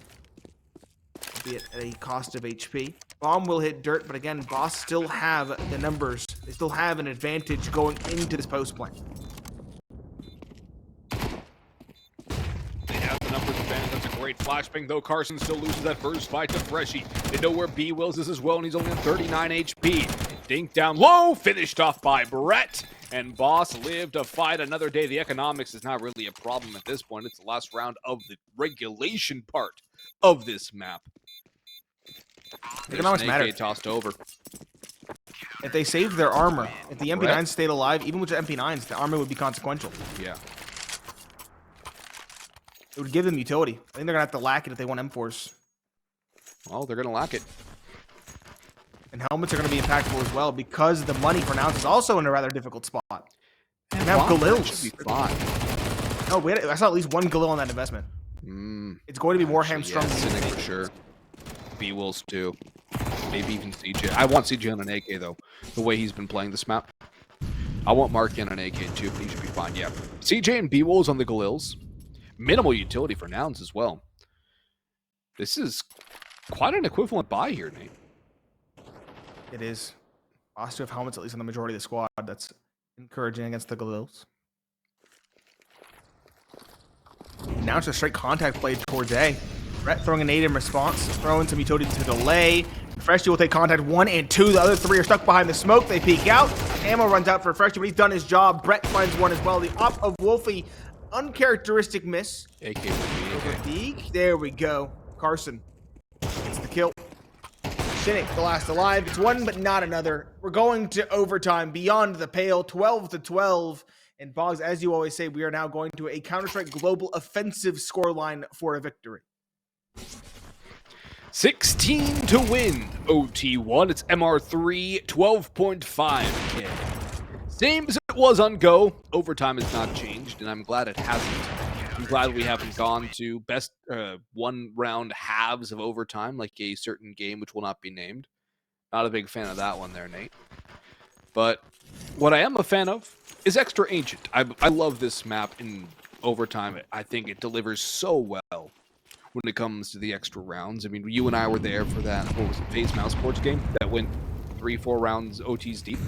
Be it at a cost of HP. Bomb will hit dirt, but again, Boss still have the numbers. They still have an advantage going into this post play. That's a great flashbang, though. Carson still loses that first fight to Freshie. They know where bwills is as well, and he's only on 39 HP. Dink down low, finished off by Brett. And Boss lived to fight another day. The economics is not really a problem at this point. It's the last round of the regulation part of this map. Economics matter. Tossed over. If they saved their armor, if the MP9s stayed alive, even with the MP9s, the armor would be consequential. Yeah. It would give them utility. I think they're going to have to lack it if they want M4s. Well, they're going to lack it. And helmets are going to be impactful as well because the money for Nouns is also in a rather difficult spot. And now Galils. Should be fine. No, I saw at least 1 Galil on that investment. It's going to be more hamstrung. Yeah, Cynic for sure. bwills too. Maybe even CJ. I want CJ on an AK though, the way he's been playing this map. I want MarKE on an AK too, but he should be fine. Yeah. CJ and bwills on the Galils. Minimal utility for Nouns as well. This is quite an equivalent buy here, Nate. It is. Boss to have helmets at least on the majority of the squad. That's encouraging against the Galils. Now it's a straight contact play towards A. Brett throwing a nade in response, throwing some utility to delay. Freshie will take contact 1 and 2. The other 3 are stuck behind the smoke. They peek out. Ammo runs out for Freshie, but he's done his job. Brett finds 1 as well. The op of WolfY, uncharacteristic miss. AK would be AK. There we go. Carson gets the kill. Cynic, the last alive. It's 1, but not another. We're going to overtime beyond the pale, 12-12. And Boggs, as you always say, we are now going to a Counter-Strike Global offensive scoreline for a victory. 16 to win. OT1. It's MR3, 12.5K. Same as it was on Go. Overtime has not changed, and I'm glad it hasn't. I'm glad we haven't gone to best 1-round halves of overtime like a certain game which will not be named. Not a big fan of that one there, Nate. But what I am a fan of is Extra Ancient. I love this map in overtime. I think it delivers so well when it comes to the extra rounds. I mean, you and I were there for that, what was it, Phase Mouse Sports game that went 3-4 rounds OTs deep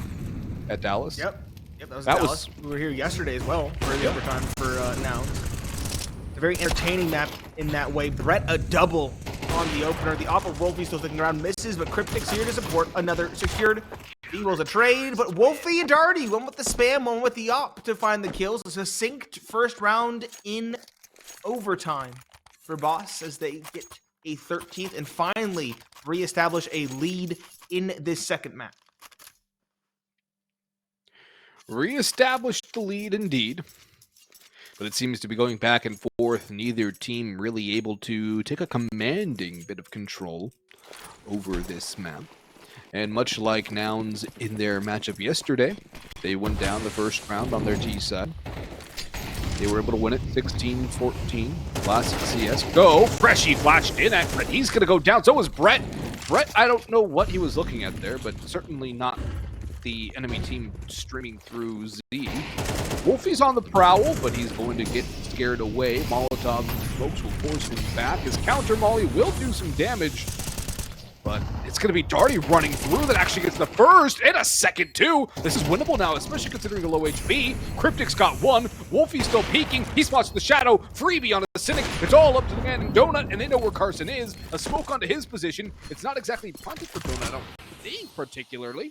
at Dallas. Yep, that was That Dallas. We were here yesterday as well for the overtime for Nouns. A very entertaining map in that way. Brett a double on the opener. The op of WolfY still sticking around, misses, but Cryptic's here to support. Another secured. Bwills a trade, but WolfY and Darty, one with the spam, one with the op to find the kills. It's a synced first round in overtime for Boss as they get a 13th and finally reestablish a lead in this second map. Reestablished the lead indeed. But it seems to be going back and forth, neither team really able to take a commanding bit of control over this map. And much like Nouns in their matchup yesterday, they went down the first round on their T side. They were able to win it 16-14. Classic CSGO. Freshy flashed in at, but he's going to go down. So was Brett. Brett, I don't know what he was looking at there, but certainly not the enemy team streaming through Z. WolfY's on the prowl, but he's going to get scared away. Molotov and smokes will force him back. His counter molly will do some damage, but it's going to be Darty running through that actually gets the first and a second too. This is winnable now, especially considering the low HP. Cryptic's got one. WolfY's still peeking. He spots the shadow. Freebie on the Cynic. It's all up to the man in Donut, and they know where Carson is. A smoke onto his position. It's not exactly planted for Donut, I don't think particularly.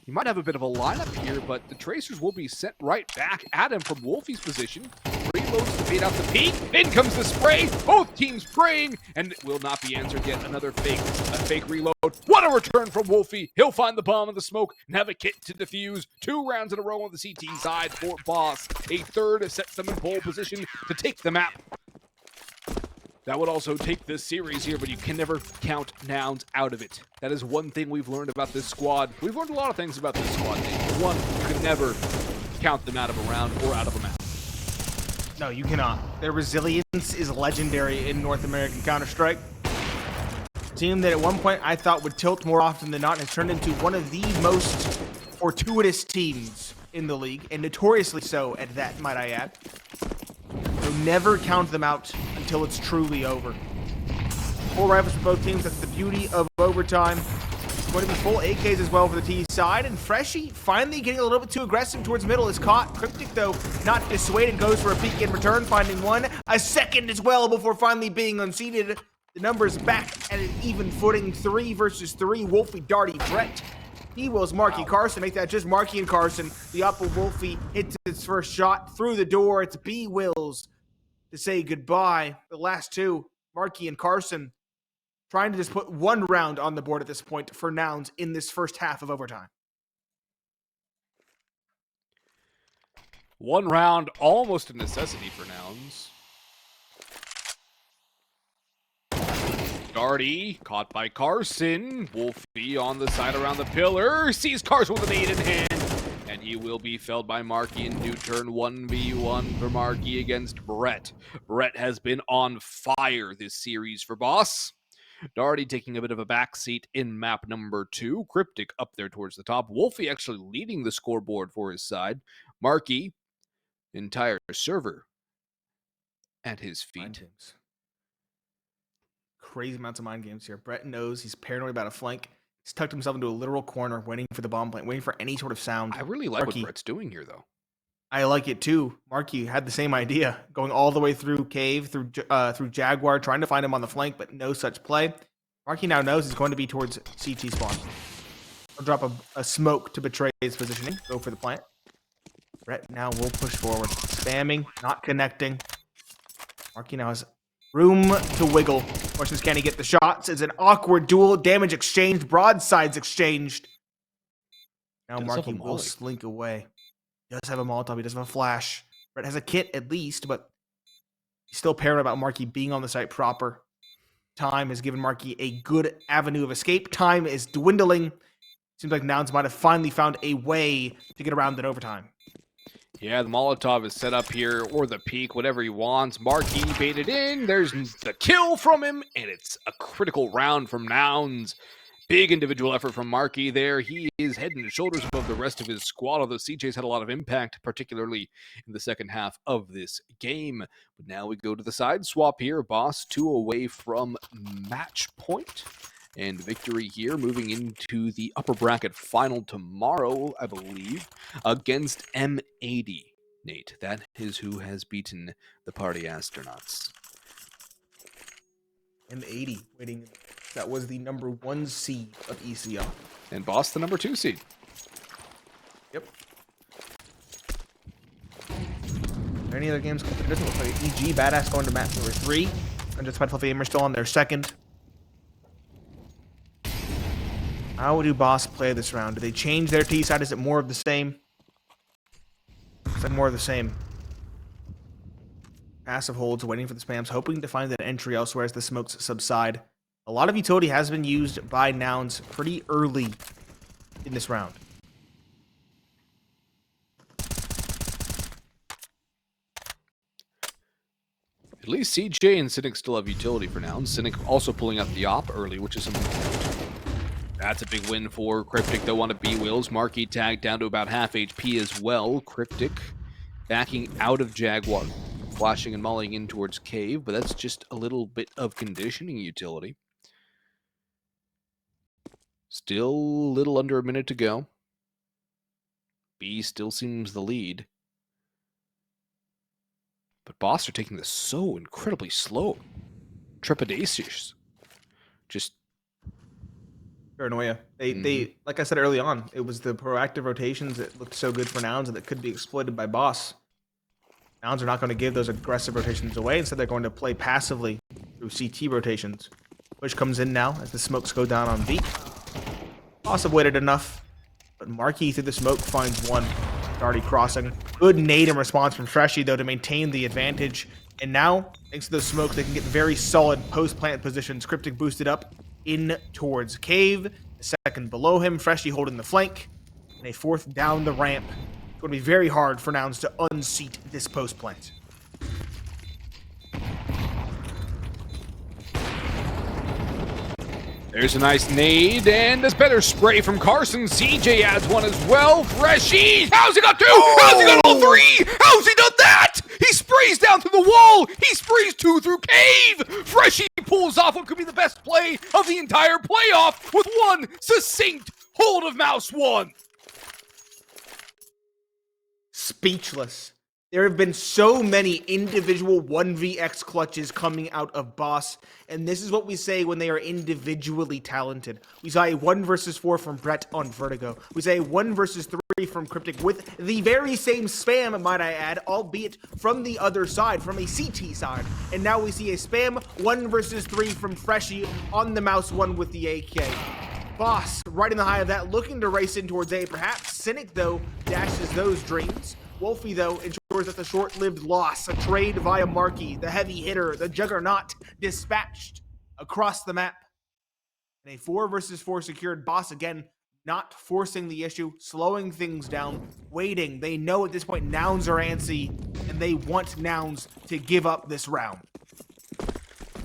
He might have a bit of a lineup here, but the tracers will be sent right back at him from WolfY's position. Reloads to bait out the peak. In comes the spray. Both teams praying, and it will not be answered yet. Another fake reload. What a return from WolfY. He'll find the bomb in the smoke and have a kit to defuse. 2 rounds in a row on the CT side for Boss. A third sets them in pole position to take the map. That would also take this series here, but you can never count Nouns out of it. That is one thing we've learned about this squad. We've learned a lot of things about this squad. One, you can never count them out of a round or out of a map. No, you cannot. Their resilience is legendary in North American Counter-Strike. A team that at one point I thought would tilt more often than not has turned into one of the most fortuitous teams in the league, and notoriously so at that, might I add. So never count them out until it's truly over. 4 rifles for both teams. That's the beauty of overtime. Going to be full AKs as well for the T side. And Freshy finally getting a little bit too aggressive towards middle is caught. Cryptic, though, not dissuaded, goes for a peek in return, finding one. A second as well before finally being unseated. The numbers back at an even footing. 3 versus 3. WolfY, Darty, Brett. Bwills, MarKE, Carson. Make that just MarKE and Carson. The up of WolfY hits its first shot through the door. It's Bwills to say goodbye. The last 2, MarKE and Carson, trying to just put 1 round on the board at this point for Nouns in this first half of overtime. 1 round, almost a necessity for Nouns. Darty, caught by Carson. WolfY on the side around the pillar. Sees Carson with an 8 in hand. And he will be felled by MarKE in new turn. 1v1 for MarKE against Brett. Brett has been on fire this series for Boss. Darty taking a bit of a backseat in map number 2. Cryptic up there towards the top. WolfY actually leading the scoreboard for his side. MarKE, entire server at his feet. Crazy amounts of mind games here. Brett knows he's paranoid about a flank. He's tucked himself into a literal corner, waiting for the bomb plant, waiting for any sort of sound. I really like MarKE, what Brett's doing here, though. I like it too. MarKE had the same idea, going all the way through Cave, through Jaguar, trying to find him on the flank, but no such play. MarKE now knows he's going to be towards CT spawn. He'll drop a smoke to betray his positioning. Go for the plant. Brett now will push forward, spamming, not connecting. MarKE now has room to wiggle. Question is, can he get the shots? It's an awkward duel. Damage exchanged. Broadsides exchanged. Now MarKE will slink away. He does have a Molotov. He does have a flash. Brett has a kit at least, but he's still paranoid about MarKE being on the site proper. Time has given MarKE a good avenue of escape. Time is dwindling. Seems like Nouns might have finally found a way to get around in overtime. Yeah, the Molotov is set up here, or the peak, whatever he wants. MarKE baited in. There's the kill from him, and it's a critical round from Nouns. Big individual effort from MarKE there. He is head and shoulders above the rest of his squad, although CJ's had a lot of impact, particularly in the second half of this game. But now we go to the side swap here. Boss 2 away from match point And victory here, moving into the upper bracket final tomorrow, I believe, against M80. Nate, that is who has beaten the Party Astronauts. M80 waiting. That was the #1 seed of ECL. And Boss, the #2 seed. Yep. Any other games? It doesn't look like EG Badass going to match number 3. And just Fluffy Gamer still on their second. How do Boss play this round? Do they change their T side? Is it more of the same? It's like more of the same. Passive holds, waiting for the spams, hoping to find that entry elsewhere as the smokes subside. A lot of utility has been used by Nouns pretty early in this round. At least CJ and Cynic still have utility for Nouns. Cynic also pulling up the op early, which is something. That's a big win for Cryptic, though, on a bwills. MarKE tagged down to about half HP as well. Cryptic backing out of Jaguar, flashing and mollying in towards Cave, but that's just a little bit of conditioning utility. Still a little under a minute to go. B still seems the lead. But Boss are taking this so incredibly slow. Trepidatious. Just Paranoia. They like I said early on, it was the proactive rotations that looked so good for Nouns and that could be exploited by Boss. Nouns are not going to give those aggressive rotations away. Instead, they're going to play passively through CT rotations. Push comes in now as the smokes go down on B. Boss have waited enough, but MarKE through the smoke finds one. Already crossing. Good nade in response from Freshy, though, to maintain the advantage. And now, thanks to those smokes, they can get very solid post-plant positions. Cryptic boosted up in towards Cave. The second below him, Freshy holding the flank. And a fourth down the ramp. It's going to be very hard for Nouns to unseat this post-plant. there's a nice nade, and a better spray from Carson. CJ adds one as well. Freshy! How's he got two? How's he got all three? How's he done that? He sprays down through the wall. He sprays two through Cave. Freshy pulls off what could be the best play of the entire playoff with one succinct hold of mouse one. Speechless. There have been so many individual 1vx clutches coming out of Boss, and this is what we say when they are individually talented. We saw a 1 versus 4 from Brett on Vertigo. We say a 1 versus 3 from Cryptic with the very same spam, might I add, albeit from the other side, from a CT side. And now we see a spam 1 versus 3 from Freshy on the mouse one with the AK. Boss, right in the high of that, looking to race in towards A. Perhaps Cynic, though, dashes those dreams. WolfY, though, ensures that the short-lived loss, a trade via MarKE, the heavy hitter, the juggernaut, dispatched across the map. And a 4 versus 4 secured. Boss, again, not forcing the issue, slowing things down, waiting. They know at this point Nouns are antsy, and they want Nouns to give up this round.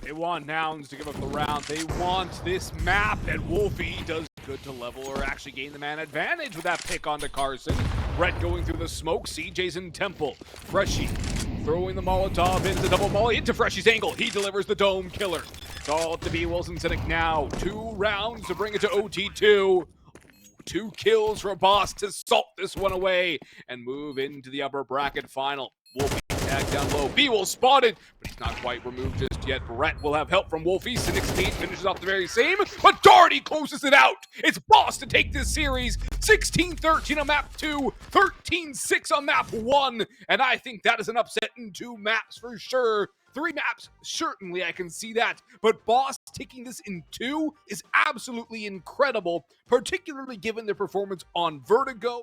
They want Nouns to give up the round. They want this map, and WolfY does good to level or actually gain the man advantage with that pick onto Carson. Brett going through the smoke. CJ's in Temple. Freshy throwing the Molotov into double molly into Freshy's angle. He delivers the dome killer. It's all up to bwills and Cynic now. 2 rounds to bring it to OT2. 2 kills for Boss to salt this one away and move into the upper bracket final. WolfY tag down low. bwills spotted, but he's not quite removed just yet. Brett will have help from WolfY. Cynic's team finishes off the very same, but Darty closes it out. It's Boss to take this series. 16-13 on map 2, 13-6 on map 1, and I think that is an upset in 2 maps for sure. 3 maps, certainly I can see that, but Boss taking this in 2 is absolutely incredible, particularly given their performance on Vertigo.